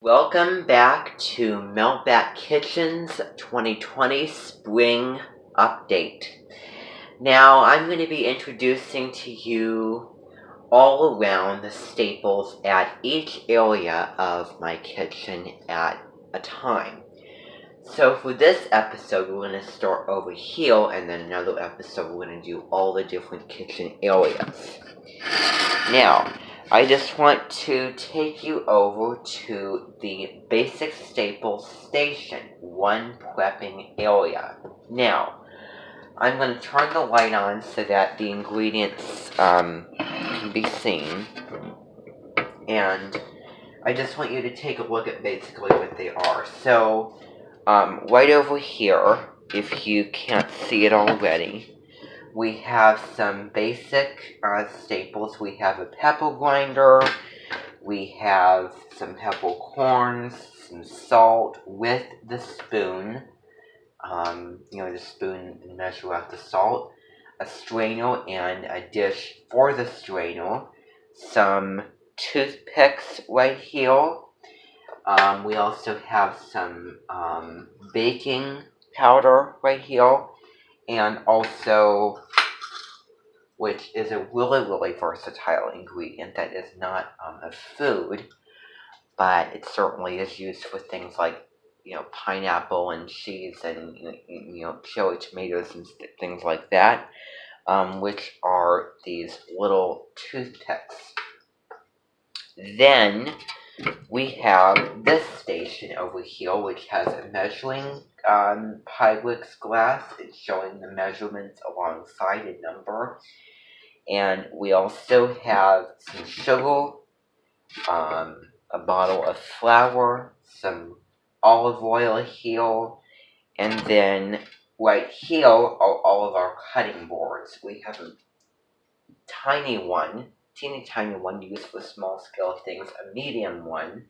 Welcome back to Meltbat Kitchen's 2020 Spring Update. Now, I'm going to be introducing to you all around the staples at each area of my kitchen at a time. So for this episode, we're going to start over here, and then another episode, we're going to do all the different kitchen areas. Now, I just want to take you over to the basic staples station, one prepping area. Now, I'm going to turn the light on so that the ingredients can be seen. And I just want you to take a look at basically what they are. So, right over here, if you can't see it already, we have some basic staples. We have a pepper grinder, we have some peppercorns, some salt with the spoon, the spoon and measure out the salt, a strainer and a dish for the strainer, some toothpicks right here. We also have some baking powder right here, and also, which is a really versatile ingredient that is not a food, but it certainly is used for things like, pineapple and cheese and, cherry tomatoes and things like that, which are these little toothpicks. Then we have this station over here, which has a measuring Pyrex glass. It's showing the measurements alongside a number. And we also have some sugar, a bottle of flour, some olive oil here, and then right here are all of our cutting boards. We have a teeny tiny one used for small scale things, a medium one,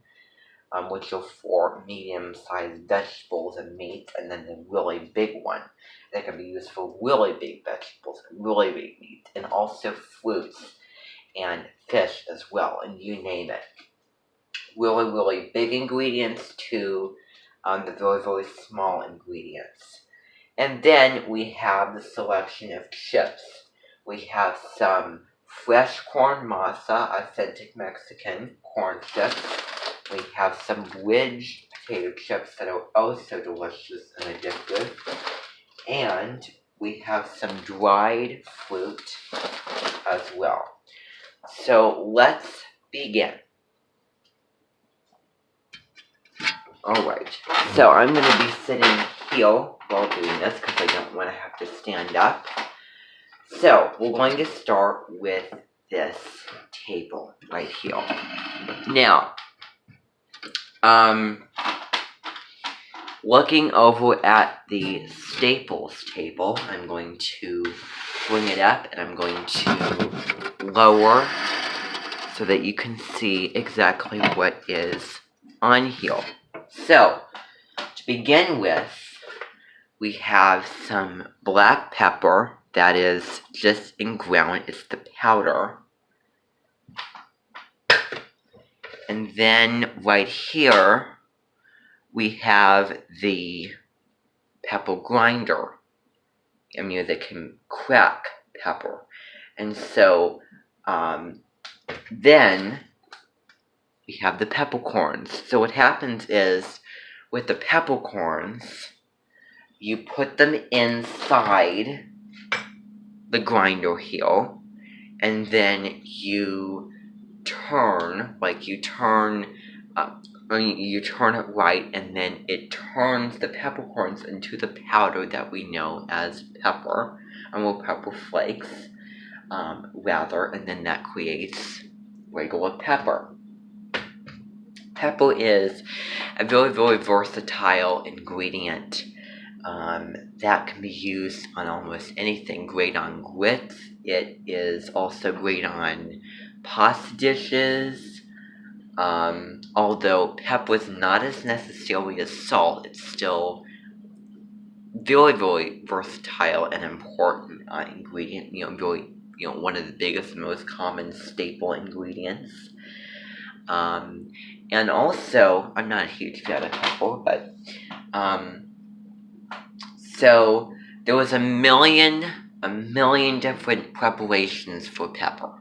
which are for medium-sized vegetables and meats, and then the really big one that can be used for really big vegetables and really big meat, and also fruits and fish as well, and you name it. Really big ingredients to the very small ingredients. And then we have the selection of chips. We have some fresh corn masa, authentic Mexican corn chips. We have some Ridge potato chips that are also delicious and addictive. And we have some dried fruit as well. So let's begin. Alright, so I'm going to be sitting here while doing this because I don't want to have to stand up. So we're going to start with this table right here. Now, looking over at the staples table, I'm going to bring it up and I'm going to lower so that you can see exactly what is on here. So, to begin with, we have some black pepper that is just in ground. It's the powder. And then right here, we have the pepper grinder. That can crack pepper. And so, then we have the peppercorns. So what happens is, with the peppercorns, you put them inside the grinder here, and then you turn it right, and then it turns the peppercorns into the powder that we know as pepper, or pepper flakes, and then that creates regular pepper. Pepper is a very versatile ingredient that can be used on almost anything. Great on grits. It is also great on pasta dishes. Although pepper is not as necessarily as salt, it's still very versatile and important ingredient. One of the biggest, most common staple ingredients. And also, I'm not a huge fan of pepper, but so there was a million different preparations for pepper.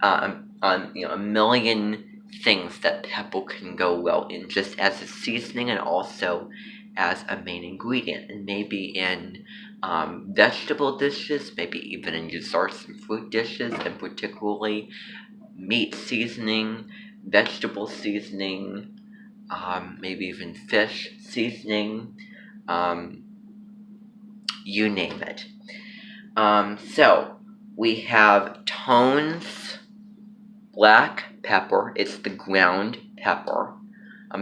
A million things that pepper can go well in, just as a seasoning and also as a main ingredient, and maybe in vegetable dishes, maybe even in desserts and fruit dishes, and particularly meat seasoning, vegetable seasoning, maybe even fish seasoning, you name it. So we have Tone's black pepper. It's the ground pepper.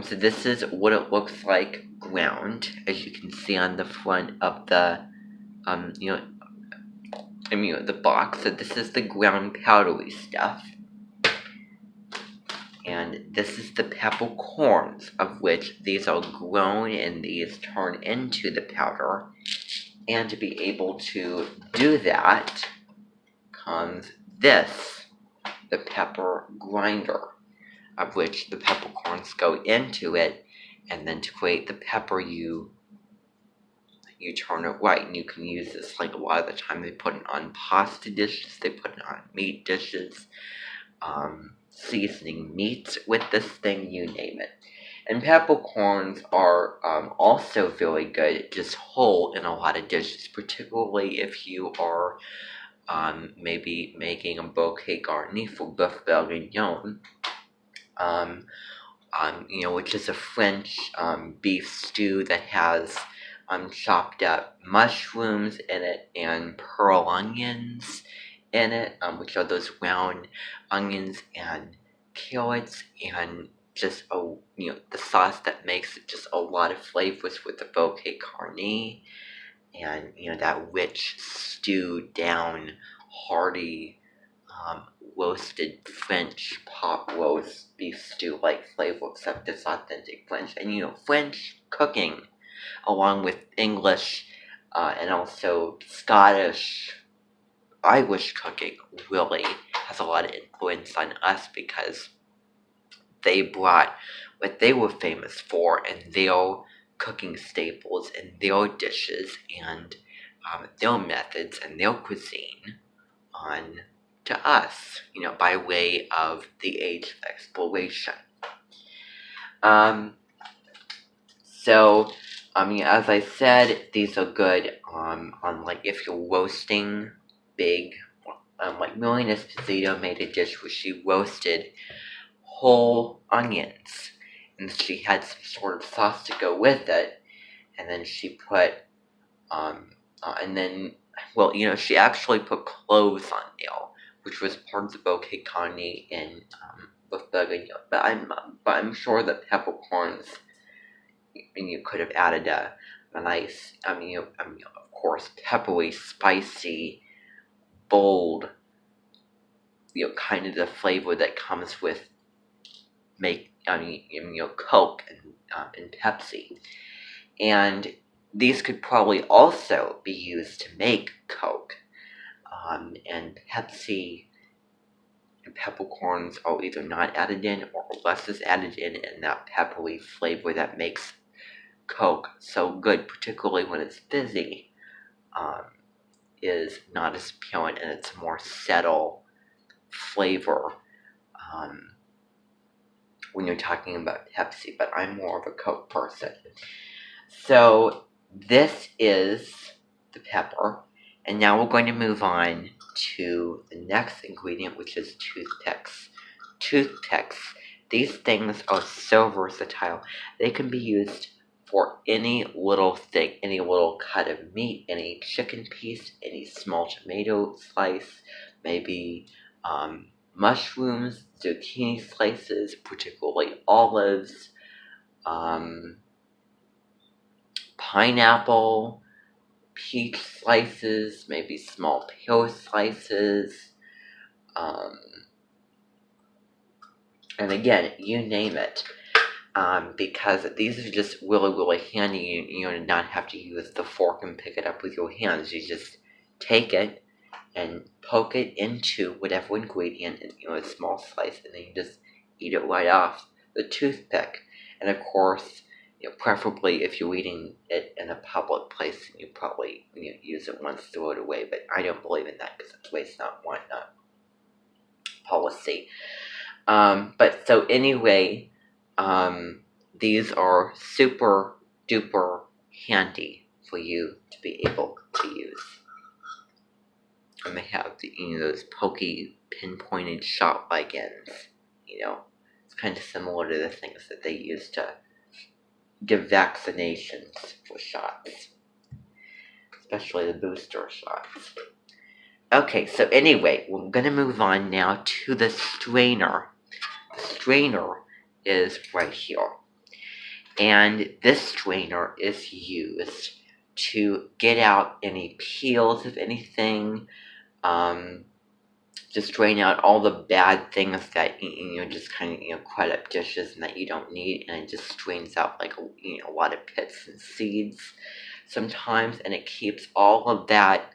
So this is what it looks like ground, as you can see on the front of the, the box. So this is the ground powdery stuff. And this is the peppercorns, of which these are grown and these turn into the powder. And to be able to do that comes this, the pepper grinder, of which the peppercorns go into it, and then to create the pepper you turn it right, and you can use this like a lot of the time. They put it on pasta dishes, they put it on meat dishes, seasoning meats with this thing, you name it. And peppercorns are also very good just whole in a lot of dishes, particularly if you are maybe making a bouquet garni for boeuf bourguignon, which is a French beef stew that has chopped up mushrooms in it and pearl onions in it, which are those round onions and carrots, and just the sauce that makes it just a lot of flavors with the bouquet garni, and that rich stewed down hearty roasted French pot roast beef stew like flavor, except it's authentic French. And French cooking, along with English and also Scottish, Irish cooking, really has a lot of influence on us, because they brought what they were famous for and their cooking staples and their dishes and their methods and their cuisine on to us, by way of the age of exploration. So, as I said, these are good on like if you're roasting big, like Millie Esposito made a dish where she roasted whole onions, and she had some sort of sauce to go with it, and then she put, she actually put cloves on there, which was part of the bouquet garni in boeuf bourguignon. But I'm sure that peppercorns, and you could have added a nice, of course, peppery, spicy, bold, kind of the flavor that comes with Coke and Pepsi. And these could probably also be used to make Coke. And Pepsi and peppercorns are either not added in or less is added in that peppery flavor that makes Coke so good, particularly when it's fizzy, is not as apparent, and it's a more subtle flavor when you're talking about Pepsi, but I'm more of a Coke person. So this is the pepper, and now we're going to move on to the next ingredient, which is toothpicks. Toothpicks, these things are so versatile. They can be used for any little thing, any little cut of meat, any chicken piece, any small tomato slice, maybe mushrooms, zucchini slices, particularly olives, pineapple, peach slices, maybe small pear slices, and again, you name it, because these are just really, really handy. You not have to use the fork and pick it up with your hands. You just take it and poke it into whatever ingredient in a small slice, and then you just eat it right off the toothpick. And of course, preferably if you're eating it in a public place, you probably use it once, throw it away. But I don't believe in that because it's waste not want not policy. But so anyway, these are super duper handy for you to be able to use. And they have those pokey, pinpointed shot-like ends. It's kind of similar to the things that they use to give vaccinations for shots, especially the booster shots. Okay, so anyway, we're going to move on now to the strainer. The strainer is right here. And this strainer is used to get out any peels of anything, to strain out all the bad things that just kind of crud up dishes and that you don't need, and it just strains out like a lot of pits and seeds sometimes, and it keeps all of that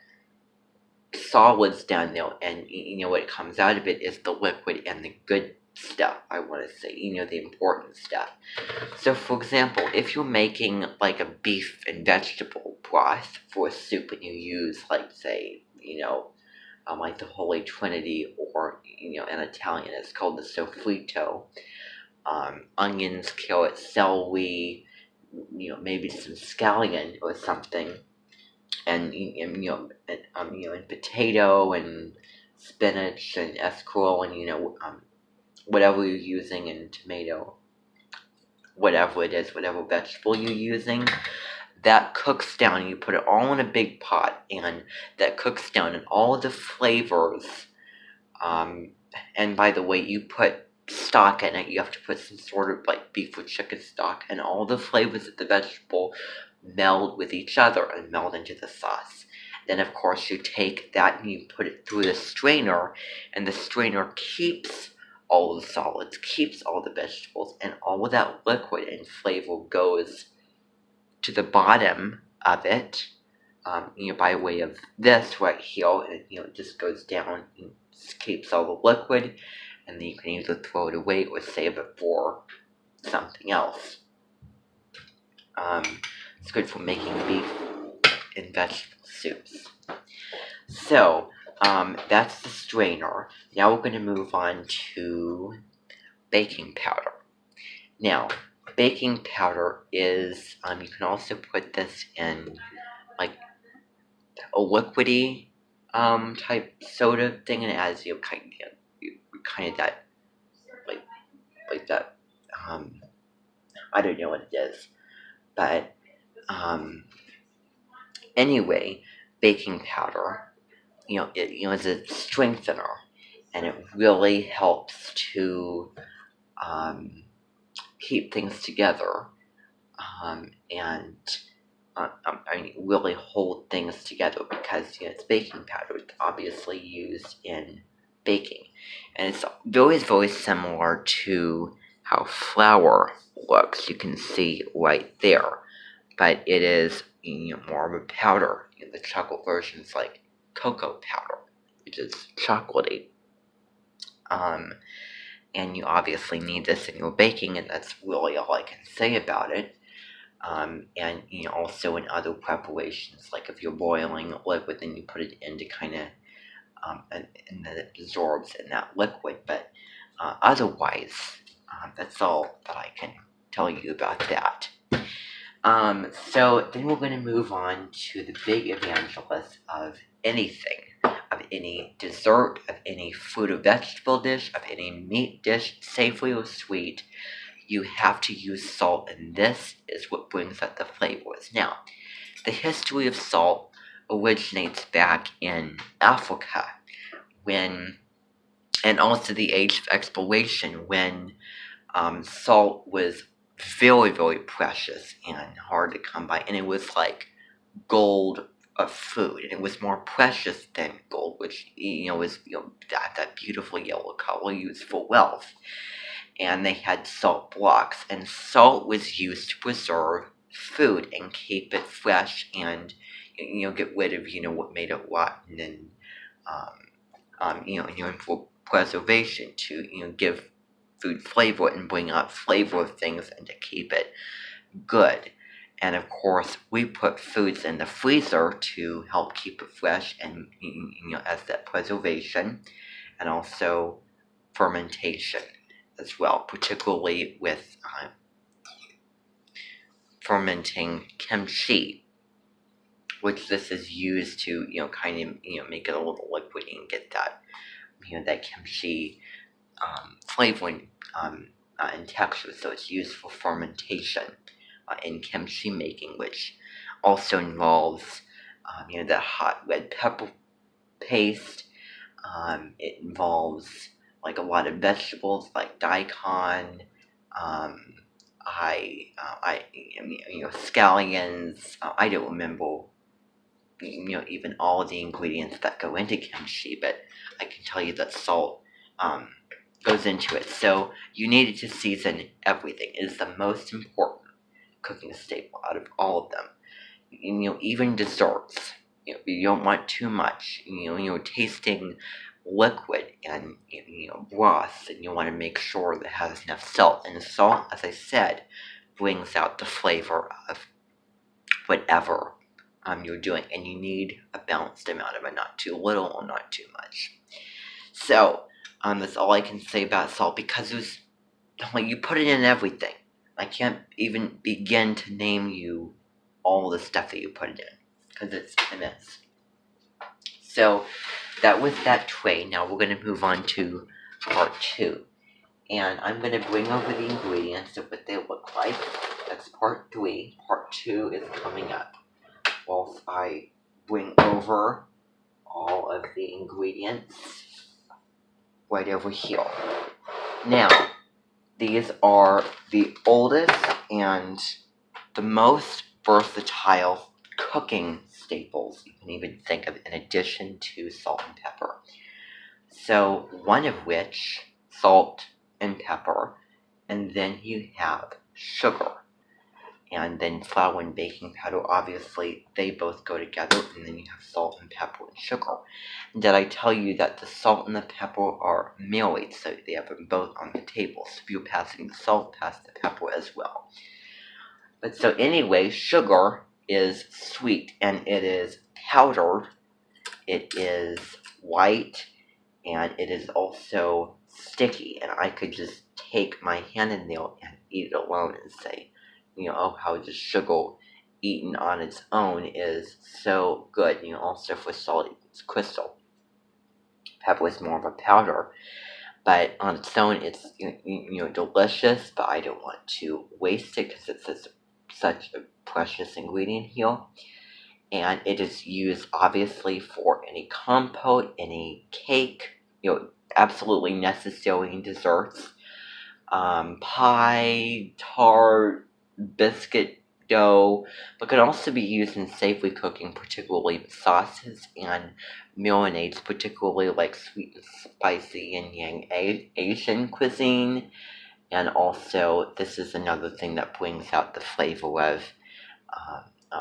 solids down there, and what comes out of it is the liquid and the good stuff, I want to say, the important stuff. So for example, if you're making like a beef and vegetable broth for a soup and you use, like, say, like the Holy Trinity, or in Italian it's called the sofrito, onions, carrots, celery, maybe some scallion or something, and and potato and spinach and escarole and whatever you're using, and tomato, whatever it is, whatever vegetable you're using, that cooks down. You put it all in a big pot, and that cooks down, and all of the flavors, and by the way, you put stock in it. You have to put some sort of like beef or chicken stock, and all the flavors of the vegetable meld with each other and meld into the sauce. Then of course you take that and you put it through the strainer, and the strainer keeps all the solids, keeps all the vegetables, and all of that liquid and flavor goes to the bottom of it, by way of this right here, and it just goes down and keeps all the liquid, and then you can either throw it away or save it for something else. It's good for making beef and vegetable soups. So, that's the strainer. Now we're going to move on to baking powder. Now, baking powder is, you can also put this in like a liquidy type soda thing, and it has kind of that like that, I don't know what it is, but anyway, baking powder, is a strengthener, and it really helps to keep things together, and really hold things together, because it's baking powder. It's obviously used in baking, and it's very, very similar to how flour looks. You can see right there, but it is more of a powder. The chocolate version is like cocoa powder, which is chocolatey. And you obviously need this in your baking, and that's really all I can say about it. And also in other preparations, like if you're boiling liquid, then you put it in to kind of, and then it absorbs in that liquid. But otherwise, that's all that I can tell you about that. So then we're going to move on to the big evangelist of anything, of any dessert, of any fruit or vegetable dish, of any meat dish, savory or sweet. You have to use salt, and this is what brings out the flavors. Now, the history of salt originates back in Africa, and also the age of exploration, when salt was very, very precious and hard to come by, and it was like gold of food, and it was more precious than gold, which was that beautiful yellow color used for wealth. And they had salt blocks, and salt was used to preserve food and keep it fresh, and get rid of what made it rotten, and for preservation, to give food flavor and bring out flavor of things and to keep it good. And of course, we put foods in the freezer to help keep it fresh and as that preservation and also fermentation as well, particularly with fermenting kimchi, which this is used to kind of make it a little liquidy and get that that kimchi flavoring and texture. So it's used for fermentation in kimchi making, which also involves the hot red pepper paste. It involves like a lot of vegetables like daikon, scallions. I don't remember even all of the ingredients that go into kimchi, but I can tell you that salt goes into it. So you needed to season everything. It is the most important cooking staple out of all of them. Even desserts. You don't want too much. You're tasting liquid and broth, and you want to make sure that it has enough salt. And the salt, as I said, brings out the flavor of whatever you're doing, and you need a balanced amount of it, not too little or not too much. So that's all I can say about salt, because you put it in everything. I can't even begin to name you all the stuff that you put it in, because it's immense. So that was that tray. Now we're going to move on to part 2. And I'm going to bring over the ingredients of what they look like. That's part 3. Part 2 is coming up. Whilst I bring over all of the ingredients right over here. Now, these are the oldest and the most versatile cooking staples you can even think of, in addition to salt and pepper. So, one of which, salt and pepper, and then you have sugar, and then flour and baking powder. Obviously, they both go together, and then you have salt and pepper and sugar. And did I tell you that the salt and the pepper are married, so they have them both on the table? So if you're passing the salt, pass the pepper as well. But so anyway, sugar is sweet, and it is powdered, it is white, and it is also sticky. And I could just take my hand in there and eat it alone and say, how just sugar eaten on its own is so good. Also for salt, it's crystal. Pepper is more of a powder, but on its own, it's delicious. But I don't want to waste it because it's such a precious ingredient here, and it is used obviously for any compote, any cake. Absolutely necessary in desserts, pie, tart, biscuit dough, but can also be used in savory cooking, particularly with sauces and marinades, particularly like sweet and spicy and yang Asian cuisine. And also, this is another thing that brings out the flavor of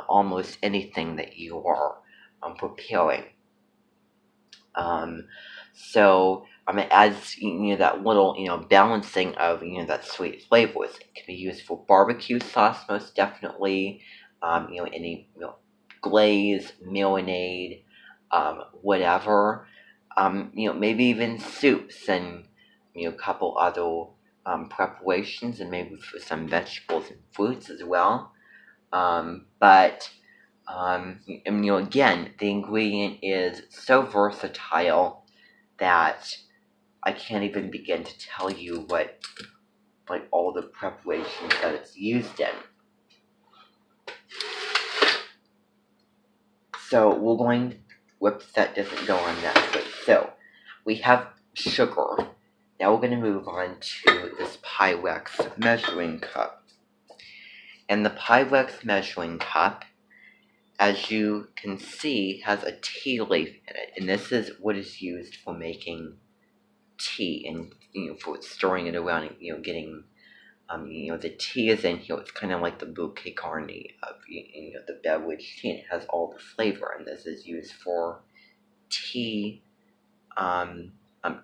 almost anything that you are preparing. So it adds that little balancing of that sweet flavors. It can be used for barbecue sauce, most definitely. Any glaze, marinade, whatever. Maybe even soups and a couple other preparations, and maybe for some vegetables and fruits as well. But again, the ingredient is so versatile that I can't even begin to tell you what, all the preparations that it's used in. So we're going, whoops, that doesn't go on that way. So we have sugar. Now we're going to move on to this Pyrex measuring cup. And the Pyrex measuring cup, as you can see, has a tea leaf in it. And this is what is used for making tea and, for storing it around and, getting, the tea is in here. It's kind of like the bouquet garni of, the beverage tea. And it has all the flavor. And this is used for tea,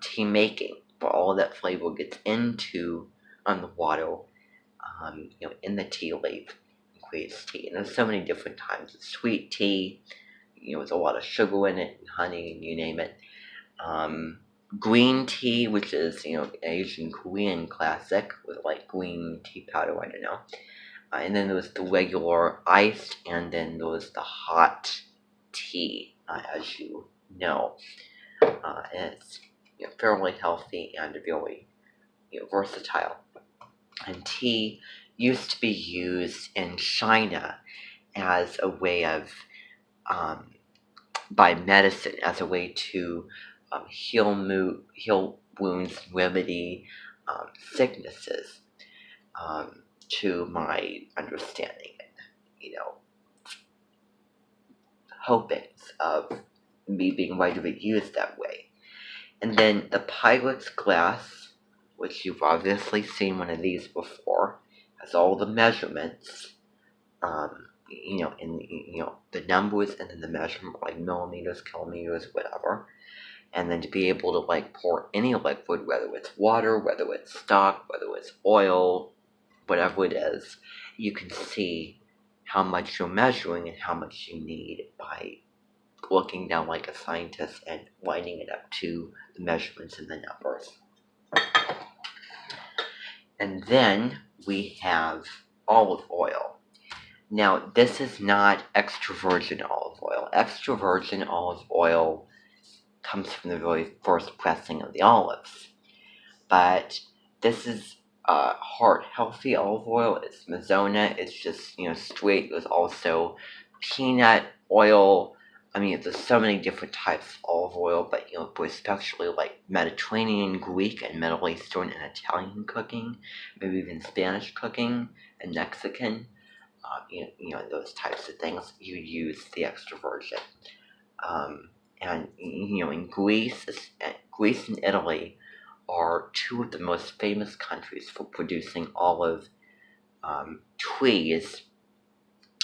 tea making. but all that flavor gets into the water, in the tea leaf, and creates tea. And there's so many different types of sweet tea, with a lot of sugar in it, and honey, and you name it. Green tea, which is, Asian Korean classic, with like green tea powder, I don't know. And then there was the regular iced, and then there was the hot tea, as you know. And it's fairly healthy and very versatile. And tea used to be used in China as a way of, by medicine, as a way to heal wounds, remedy sicknesses, to my understanding, hopings of me being widely used that way. And then the Pyrex glass, which you've obviously seen one of these before, has all the measurements, in the numbers, and then the measurement, like millimeters, kilometers, whatever. And then to be able to like pour any liquid, whether it's water, whether it's stock, whether it's oil, whatever it is, you can see how much you're measuring and how much you need by looking down like a scientist and lining it up to the measurements and the numbers. And then we have olive oil. Now, this is not extra virgin olive oil. Extra virgin olive oil comes from the very first pressing of the olives. But this is heart healthy olive oil. It's Mizona. It's just, straight. There's also peanut oil. I mean, there's so many different types of olive oil, but, especially like Mediterranean, Greek, and Middle Eastern and Italian cooking, maybe even Spanish cooking and Mexican, those types of things, you use the extra virgin. And, in Greece and Italy are two of the most famous countries for producing olive trees.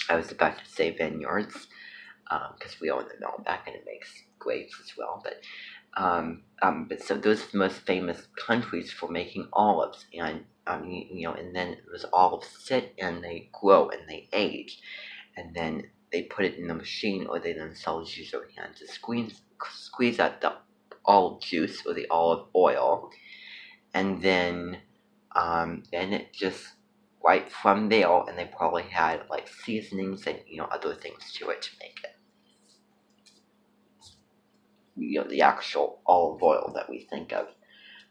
I was about to say vineyards, because we own the mill back and it makes grapes as well. But so those are the most famous countries for making olives, and and then those olives sit and they grow and they age, and then they put it in the machine, or they themselves use their hands to squeeze out the olive juice or the olive oil, and then it just right from there, and they probably had like seasonings and other things to it to make it the actual olive oil that we think of.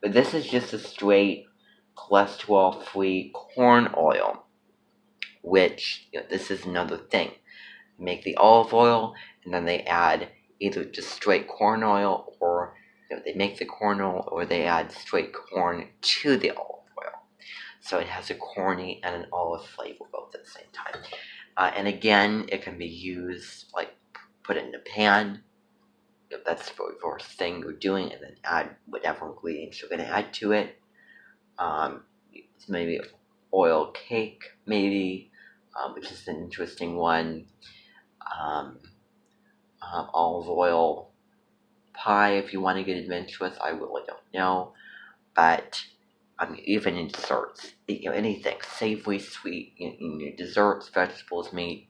But this is just a straight cholesterol-free corn oil, which this is another thing. They make the olive oil, and then they add either just straight corn oil, or they make the corn oil, or they add straight corn to the olive oil. So it has a corny and an olive flavor both at the same time. And again, it can be used, like, put it in a pan, if that's the first thing you're doing, and then add whatever ingredients you're going to add to it. Maybe oil cake, maybe, which is an interesting one. Olive oil pie, if you want to get adventurous. I really don't know. But even in desserts, anything savory, sweet, desserts, vegetables, meat,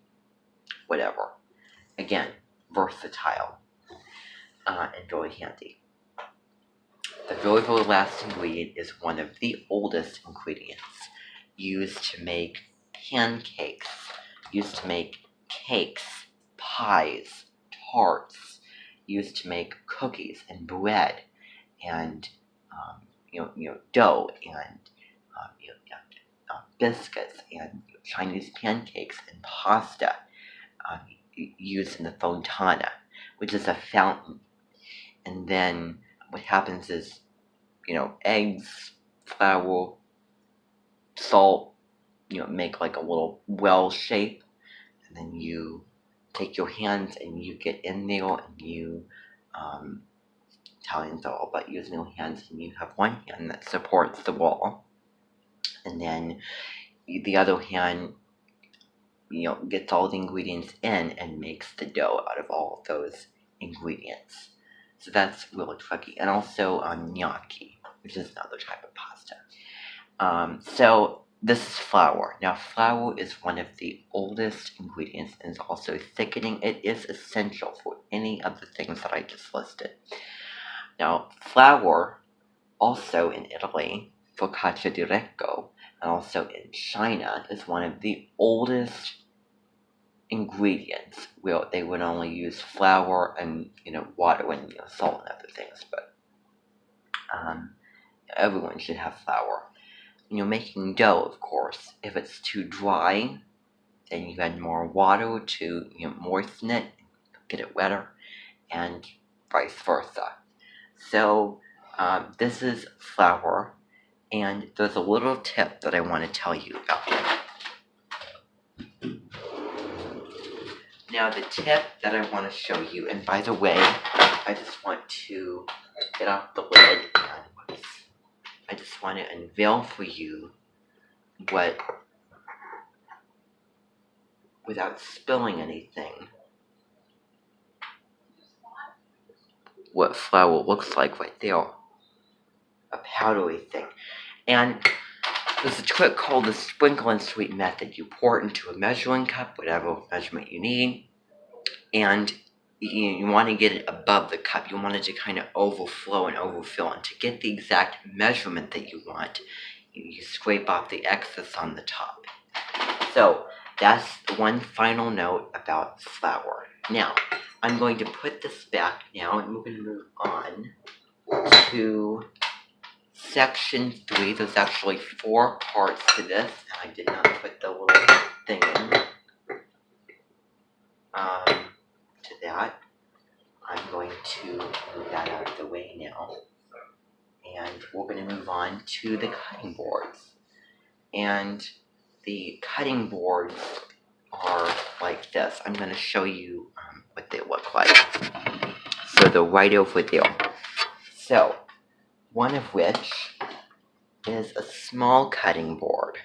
whatever. Again, versatile. And very handy. The very, very last ingredient is one of the oldest ingredients used to make pancakes, used to make cakes, pies, tarts, used to make cookies and bread, and dough, and biscuits, and Chinese pancakes and pasta, used in the fontana, which is a fountain. And then what happens is, eggs, flour, salt, make like a little well shape, and then you take your hands and you get in there, and you, Italians are all about using your hands, and you have one hand that supports the wall, and then the other hand, gets all the ingredients in and makes the dough out of all of those ingredients. So that's really tricky. And also gnocchi. which is another type of pasta. So this is flour. Now, flour is one of the oldest ingredients and is also thickening. It is essential for any of the things that I just listed. Now, flour, also in Italy, focaccia di Recco, and also in China, is one of the oldest ingredients. Well, they would only use flour and water and salt and other things, but everyone should have flour. Making dough, of course, if it's too dry, then you add more water to moisten it, get it wetter, and vice versa. So this is flour, and there's a little tip that I want to tell you about. Now the tip that I want to show you, and by the way, I just want to get off the lid and I just want to unveil for you without spilling anything, what flour looks like right there. A powdery thing. And there's a trick called the sprinkle and sweep method. You pour it into a measuring cup, whatever measurement you need, and you want to get it above the cup. You want it to kind of overflow and overfill. And to get the exact measurement that you want, you scrape off the excess on the top. So that's one final note about flour. Now, I'm going to put this back now, and we're going to move on to section 3. There's actually 4 parts to this, and I did not put the little thing in. To that, I'm going to move that out of the way now, and we're going to move on to the cutting boards. And the cutting boards are like this. I'm going to show you what they look like. So they're right over there. So, one of which is a small cutting board,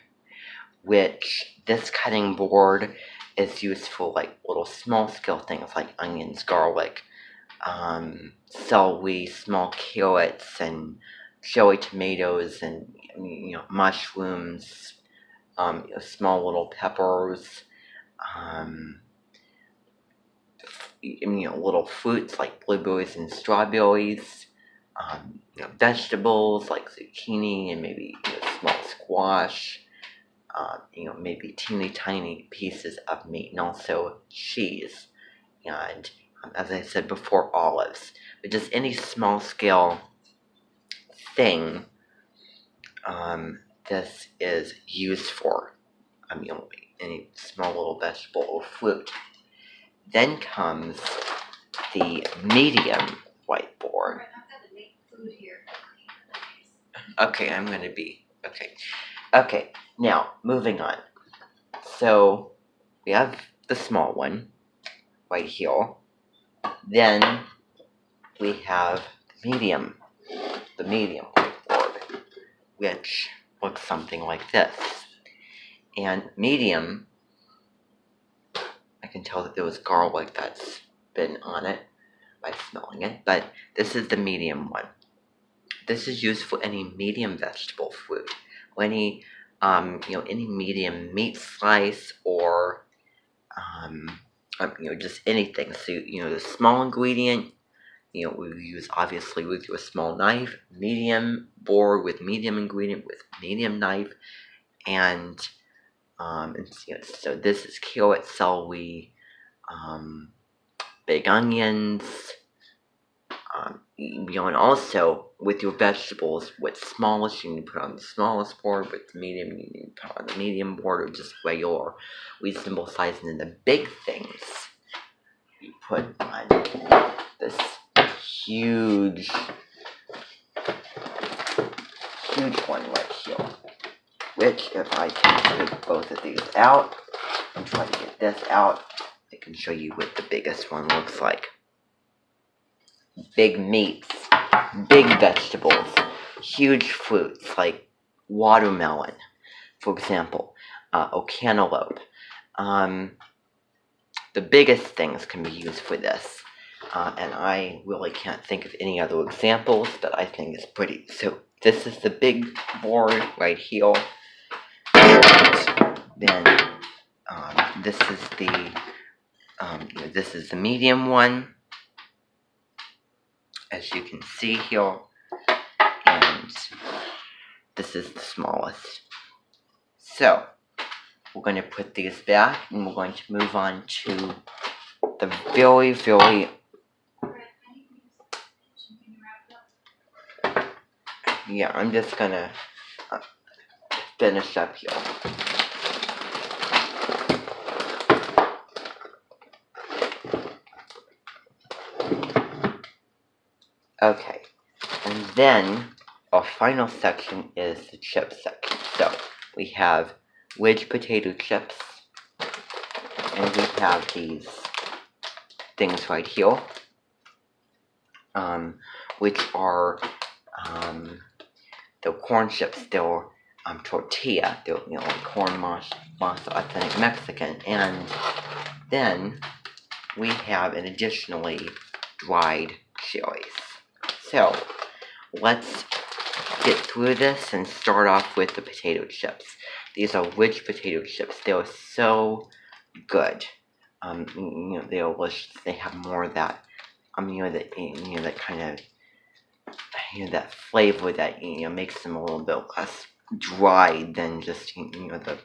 which this cutting board is used for like little small scale things like onions, garlic, celery, small carrots, and cherry tomatoes, and mushrooms, small little peppers, little fruits like blueberries and strawberries, vegetables like zucchini and maybe small squash, maybe teeny tiny pieces of meat, and also cheese, and as I said before, olives. But just any small scale thing this is used for. Any small little vegetable or fruit. Then comes the medium whiteboard. Okay, I'm going to be... Okay, now, moving on. So, we have the small one right here. Then, we have the medium whiteboard, which looks something like this. And medium, I can tell that there was garlic that's been on it by smelling it, but this is the medium one. This is used for any medium vegetable fruit, or any medium meat slice, or just anything. So the small ingredient, we use obviously with your small knife. Medium board with medium ingredient with medium knife, and so this is carrot, celery, big onions, and also with your vegetables, what's smallest you need to put on the smallest board, with medium you need to put on the medium board, or just regular reasonable size, and then the big things you put on this huge one right here. Which, if I can take both of these out and try to get this out, I can show you what the biggest one looks like. Big meats, big vegetables, huge fruits like watermelon, for example, or cantaloupe. The biggest things can be used for this, and I really can't think of any other examples, but I think it's pretty. So this is the big board right here. And then this is the medium one, as you can see here, and this is the smallest. So we're going to put these back, and we're going to move on to the very, very, yeah, I'm just going to finish up here. Okay, and then our final section is the chip section. So we have wedge potato chips, and we have these things right here, which are the corn chips. They're tortilla. They're like corn masa, authentic Mexican. And then we have an additionally dried cherries. So let's get through this and start off with the potato chips. These are wedge potato chips. They are so good. They're delicious. They have more of that, that kind of, that flavor that makes them a little bit less dry than just the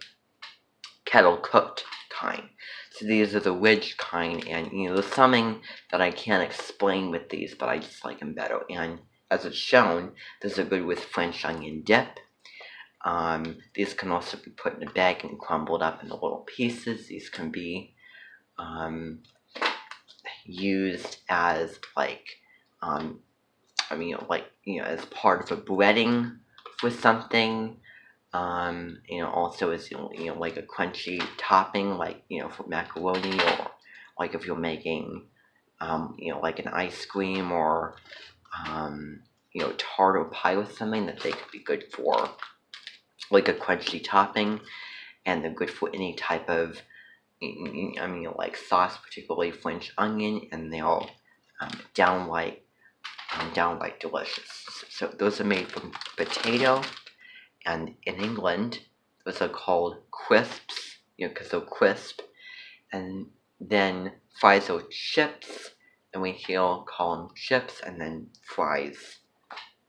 kettle cooked kind. So these are the wedge kind, and there's something that I can't explain with these, but I just like them better. And as it's shown, these are good with French onion dip. These can also be put in a bag and crumbled up into little pieces. These can be used as as part of a breading with something. Also as like a crunchy topping, for macaroni, or like if you're making like an ice cream, or tart or pie with something, that they could be good for like a crunchy topping. And they're good for any type of like sauce, particularly French onion, and they're downright delicious. So those are made from potato, and in England those are called crisps, because they're crisp. And then fries are chips, and we here call them chips, and then fries.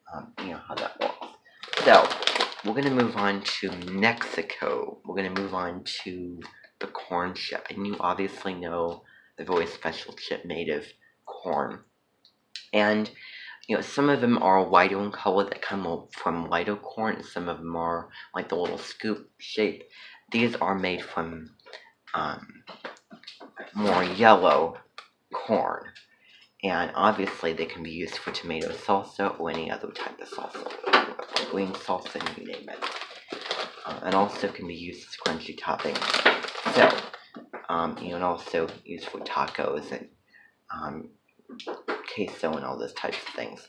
How that works. So we're going to move on to Mexico. We're going to move on to the corn chip. And you obviously know the very special chip made of corn. And, some of them are whiter in color that come from whiter corn, and some of them are like the little scoop shape. These are made from more yellow corn. And obviously they can be used for tomato salsa or any other type of salsa, green salsa, you name it. And also can be used as crunchy topping. So, and also used for tacos and queso and all those types of things.